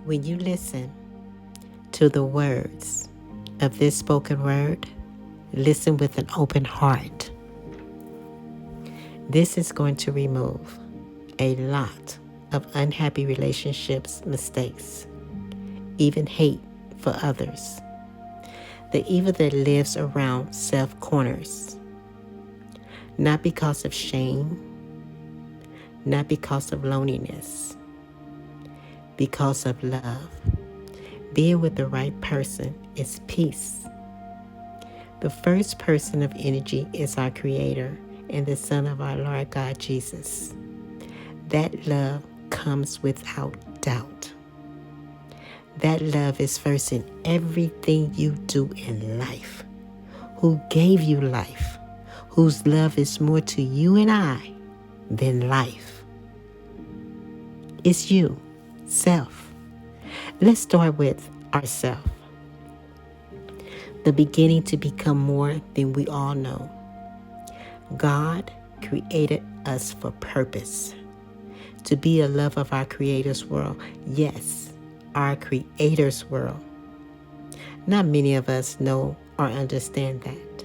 When you listen to the words of this spoken word, listen with an open heart. This is going to remove a lot of unhappy relationships, mistakes, even hate for others. The evil that lives around self-corners, not because of shame, not because of loneliness, because of love. Being with the right person is peace. The first person of energy is our Creator and the Son of our Lord God Jesus. That love comes without doubt. That love is first in everything you do in life. Who gave you life? Whose love is more to you and I than life? It's you, self. Let's start with ourself. The beginning to become more than we all know. God created us for purpose. To be a love of our Creator's world. Yes, our Creator's world. Not many of us know or understand that.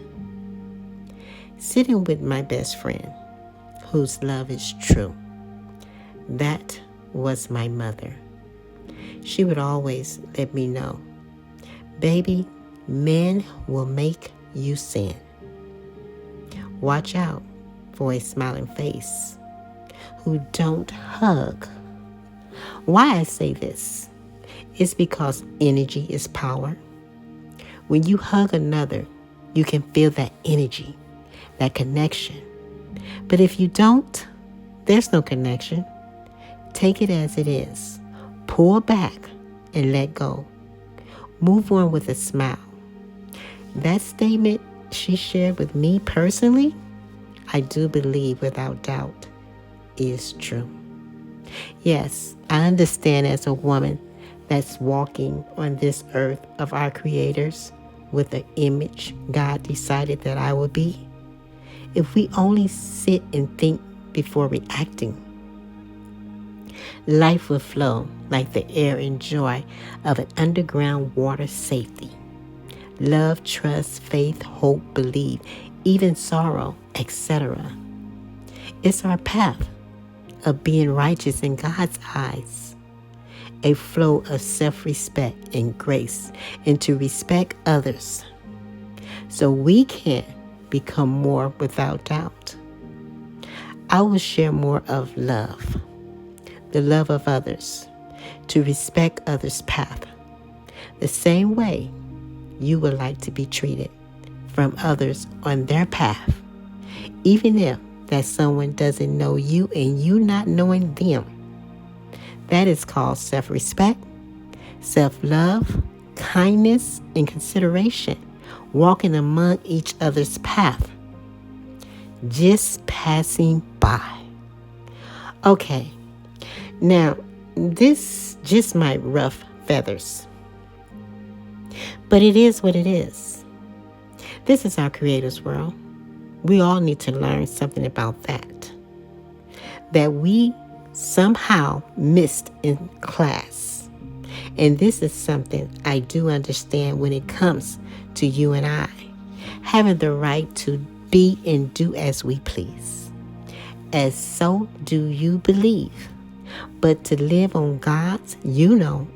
Sitting with my best friend, whose love is true. That was my mother. She would always let me know, baby, men will make you sin. Watch out for a smiling face who don't hug. Why I say this is because energy is power. When you hug another, you can feel that energy, that connection. But if you don't, there's no connection. Take it as it is. Pull back and let go. Move on with a smile. That statement she shared with me personally, I do believe without doubt is true. Yes, I understand as a woman that's walking on this earth of our creators with the image God decided that I would be. If we only sit and think before reacting, life will flow like the air and joy of an underground water safety. Love, trust, faith, hope, believe, even sorrow, etc. It's our path of being righteous in God's eyes. A flow of self-respect and grace, and to respect others so we can become more without doubt. I will share more of love, the love of others, to respect others' path, the same way you would like to be treated from others on their path, even if that someone doesn't know you and you not knowing them. That is called self-respect, self-love, kindness, and consideration, walking among each other's path, just passing by. Okay, now this just might ruffle feathers, but it is what it is. This is our Creator's world. We all need to learn something about that we somehow missed in class. And this is something I do understand when it comes to you and I, having the right to be and do as we please. As so do you believe. But to live on God's,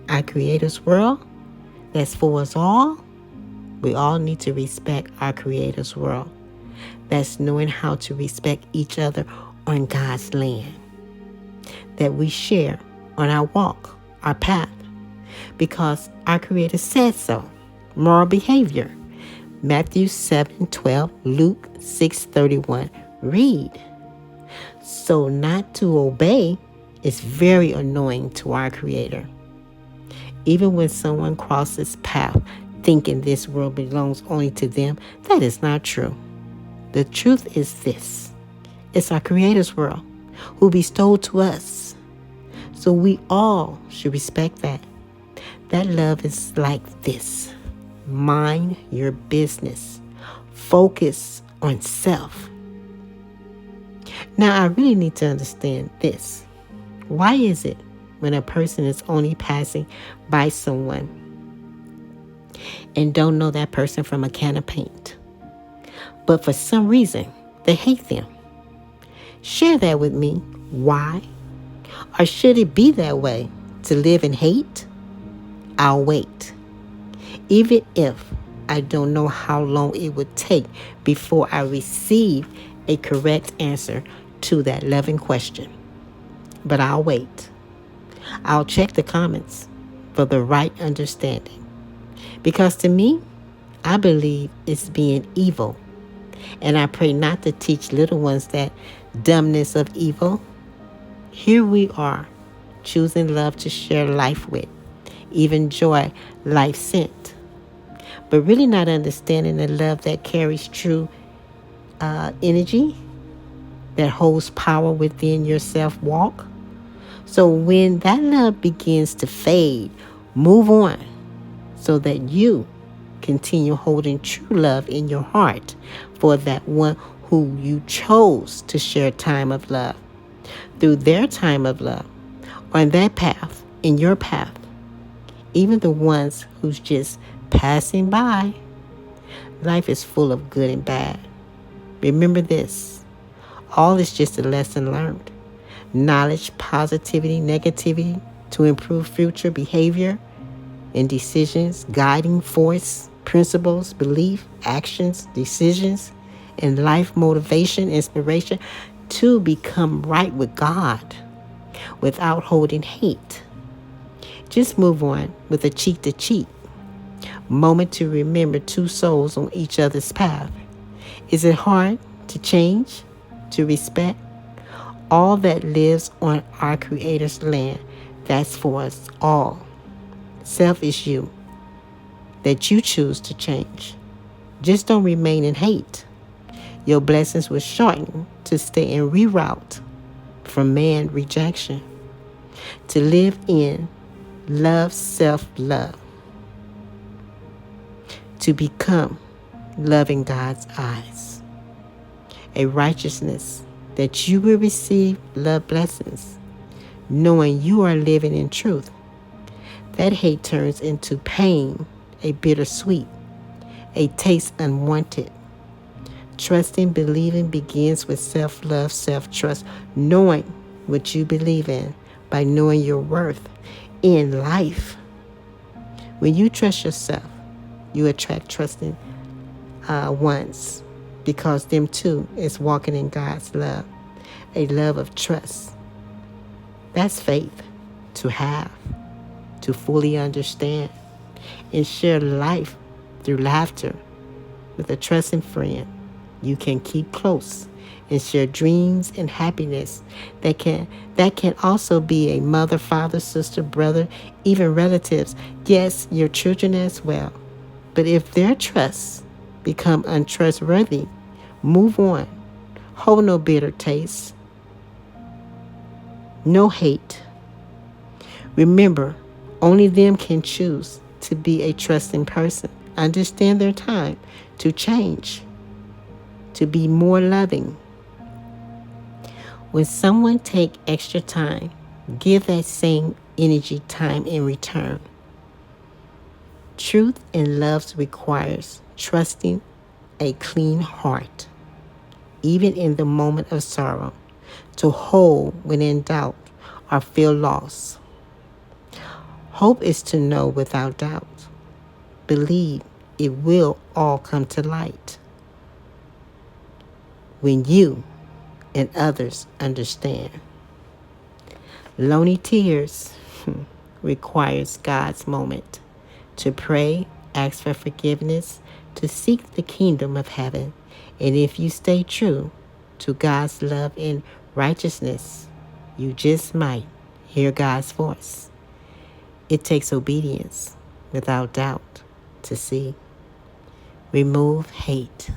our Creator's world, that's for us all, we all need to respect our Creator's world. That's knowing how to respect each other on God's land that we share on our walk, our path, because our Creator said so. Moral behavior, Matthew 7:12, Luke 6:31. Read. So not to obey is very annoying to our Creator. Even when someone crosses path thinking this world belongs only to them, that is not true. The truth is this. It's our Creator's world who bestowed to us. So we all should respect that. That love is like this. Mind your business. Focus on self. Now I really need to understand this. Why is it when a person is only passing by someone and don't know that person from a can of paint, but for some reason they hate them. Share that with me. Why? Or should it be that way to live in hate? I'll wait. Even if I don't know how long it would take before I receive a correct answer to that loving question. But I'll wait. I'll check the comments for the right understanding. Because to me, I believe it's being evil. And I pray not to teach little ones that dumbness of evil. Here we are, choosing love to share life with, even joy life sent, but really not understanding the love that carries true energy, that holds power within your self-walk. So when that love begins to fade, move on so that you continue holding true love in your heart for that one who you chose to share time of love. Through their time of love, on that path, in your path, even the ones who's just passing by. Life is full of good and bad. Remember this, all is just a lesson learned. Knowledge, positivity, negativity to improve future behavior and decisions, guiding force, principles, belief, actions, decisions, and life motivation, inspiration to become right with God without holding hate. Just move on with a cheek to cheek moment to remember two souls on each other's path. Is it hard to change, to respect all that lives on our Creator's land? That's for us all. Self is you, that you choose to change. Just don't remain in hate. Your blessings will shorten to stay and reroute from man rejection, to live in love, self-love, to become love in God's eyes, a righteousness that you will receive love blessings, knowing you are living in truth. That hate turns into pain, a bittersweet, a taste unwanted. Trusting, believing begins with self-love, self-trust, knowing what you believe in by knowing your worth in life. When you trust yourself, you attract trusting ones, because them too is walking in God's love, a love of trust. That's faith to have, to fully understand, and share life through laughter with a trusting friend you can keep close and share dreams and happiness that can also be a mother, father, sister, brother, even relatives. Yes, your children as well. But if their trusts become untrustworthy, move on. Hold no bitter taste, no hate. Remember, only them can choose to be a trusting person. Understand their time to change, to be more loving. When someone take extra time, give that same energy time in return. Truth and love requires trusting a clean heart, even in the moment of sorrow, to hold when in doubt or feel lost. Hope is to know without doubt. Believe it will all come to light when you and others understand. Lonely tears requires God's moment to pray, ask for forgiveness, to seek the kingdom of heaven. And if you stay true to God's love and righteousness, you just might hear God's voice. It takes obedience, without doubt, to see. Remove hate.